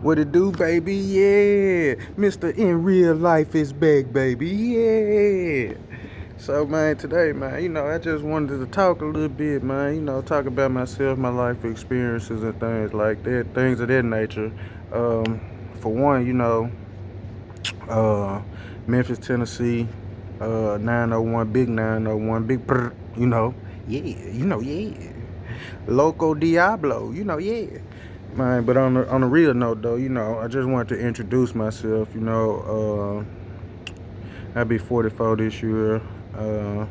What it do, baby? Yeah. Mr. In Real Life is back, baby. Yeah. So, man, today, man, I just wanted to talk a little bit, man, talk about myself, my life experiences and things like that, things of that nature. Um, for one, uh, Memphis, Tennessee, 901, big 901, big, brr, yeah. Loco Diablo, yeah. Man, but on a real note though, I just wanted to introduce myself. I'll be 44 this year. Uh,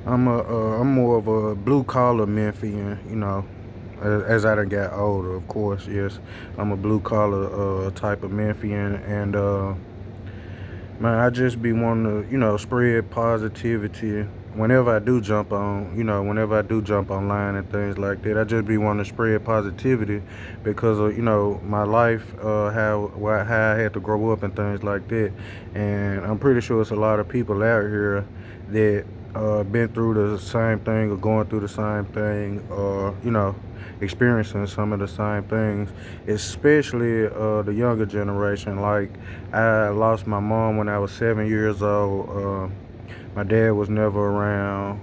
I'm more of a blue collar Memphian. As I done got older, of course. Yes, I'm a blue collar type of Memphian, and man, I just be wanting to spread positivity whenever I do jump on, whenever I do jump online and things like that. I just be wanting to spread positivity because of my life, how I had to grow up and things like that. And I'm pretty sure it's a lot of people out here that been through the same thing or going through the same thing, or experiencing some of the same things, especially the younger generation. Like, I lost my mom when I was 7 years old. My dad was never around,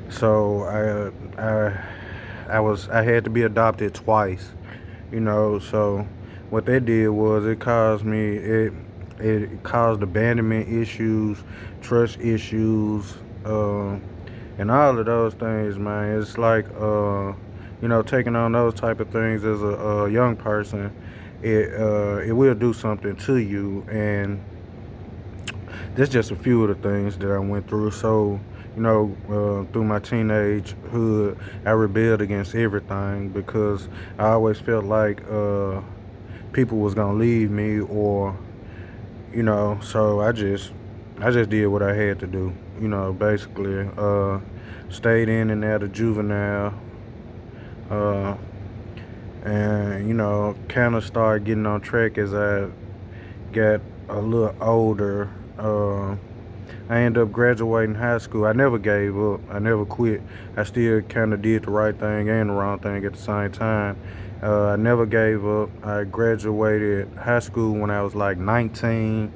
so I had to be adopted twice. So what that did was it caused abandonment issues, trust issues, and all of those things, man. It's like taking on those type of things as a young person, it will do something to you. And that's just a few of the things that I went through. So through my teenagehood, I rebelled against everything because I always felt like people was gonna leave me, or so I just did what I had to do. Basically, stayed in and out of juvenile, uh, and kind of started getting on track as I got a little older. I ended up graduating high school. I never gave up. I never quit. I still kind of did the right thing and the wrong thing at the same time. I never gave up. I graduated high school when I was like 19,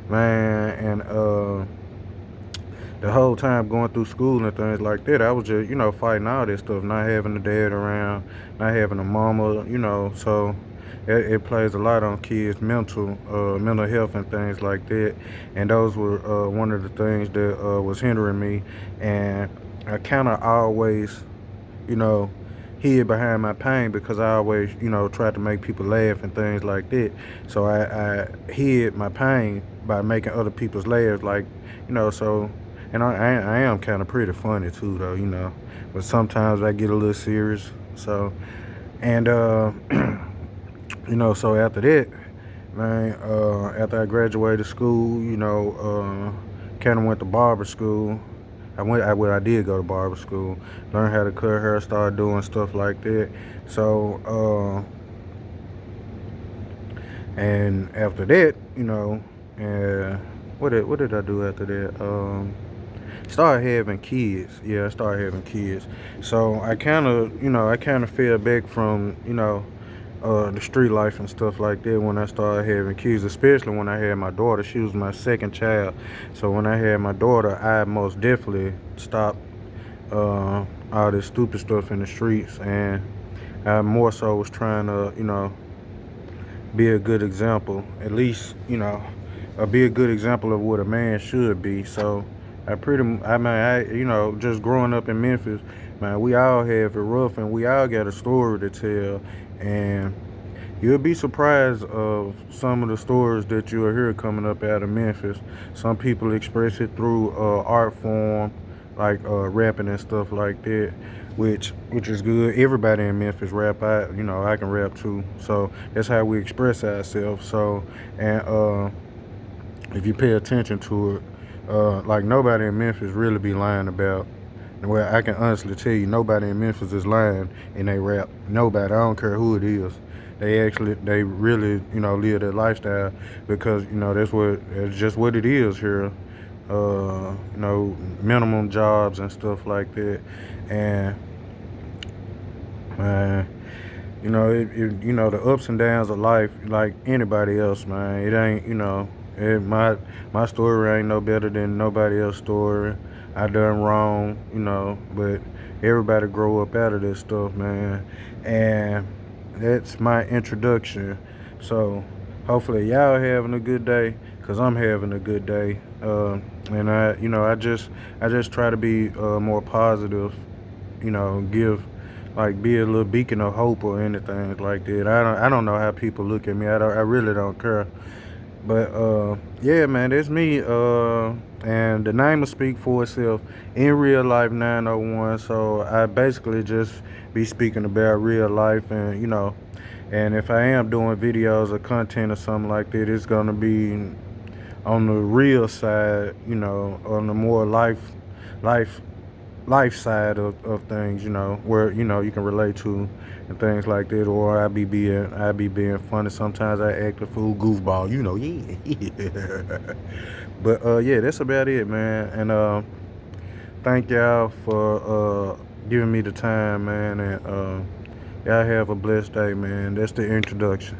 man, and the whole time going through school and things like that, I was just, fighting all this stuff, not having a dad around, not having a mama, so it plays a lot on kids' mental health and things like that. And those were one of the things that was hindering me. And I kind of always, you know, hid behind my pain because I always, tried to make people laugh and things like that. So I hid my pain by making other people's laughs, like, so, and I am kind of pretty funny too, though, but sometimes I get a little serious. So, and, so after that, man, after I graduated school, kind of went to barber school. I did go to barber school, learn how to cut hair, start doing stuff like that. So, and after that, uh, what did I do after that? Started having kids. Yeah, I started having kids. So I kind of fell back from, the street life and stuff like that when I started having kids, especially when I had my daughter. She was my second child. So when I had my daughter, I most definitely stopped all this stupid stuff in the streets, and I more so was trying to, be a good example, at least, be a good example of what a man should be. So I mean, just growing up in Memphis, man, we all have it rough, and we all got a story to tell. And you'll be surprised of some of the stories that you'll hear coming up out of Memphis. Some people express it through art form, like rapping and stuff like that, which is good. Everybody in Memphis rap. I can rap too. So that's how we express ourselves. So, and if you pay attention to it, like, nobody in Memphis really be lying about. Well, I can honestly tell you, nobody in Memphis is lying in they rap. Nobody. I don't care who it is. They really, live that lifestyle because that's just what it is here. Minimum jobs and stuff like that, and man. You know, you know, the ups and downs of life, like anybody else, man. It ain't, you know, my story ain't no better than nobody else's story. I done wrong, you know, but everybody grow up out of this stuff, man. And that's my introduction. So hopefully y'all having a good day, cause I'm having a good day. And you know, I just try to be more positive, you know, give like be a little beacon of hope or anything like that. I don't know how people look at me. I really don't care. But yeah, man, that's me. And the name will speak for itself. In real life 901. So I basically just be speaking about real life, and you know, and if I am doing videos or content or something like that, it's gonna be on the real side, you know, on the more life life side of things, you know, where you know you can relate to and things like that. Or I be being funny. Sometimes I act a fool goofball, you know, yeah. But yeah, that's about it, man. And thank y'all for giving me the time, man. And y'all have a blessed day, man. That's the introduction.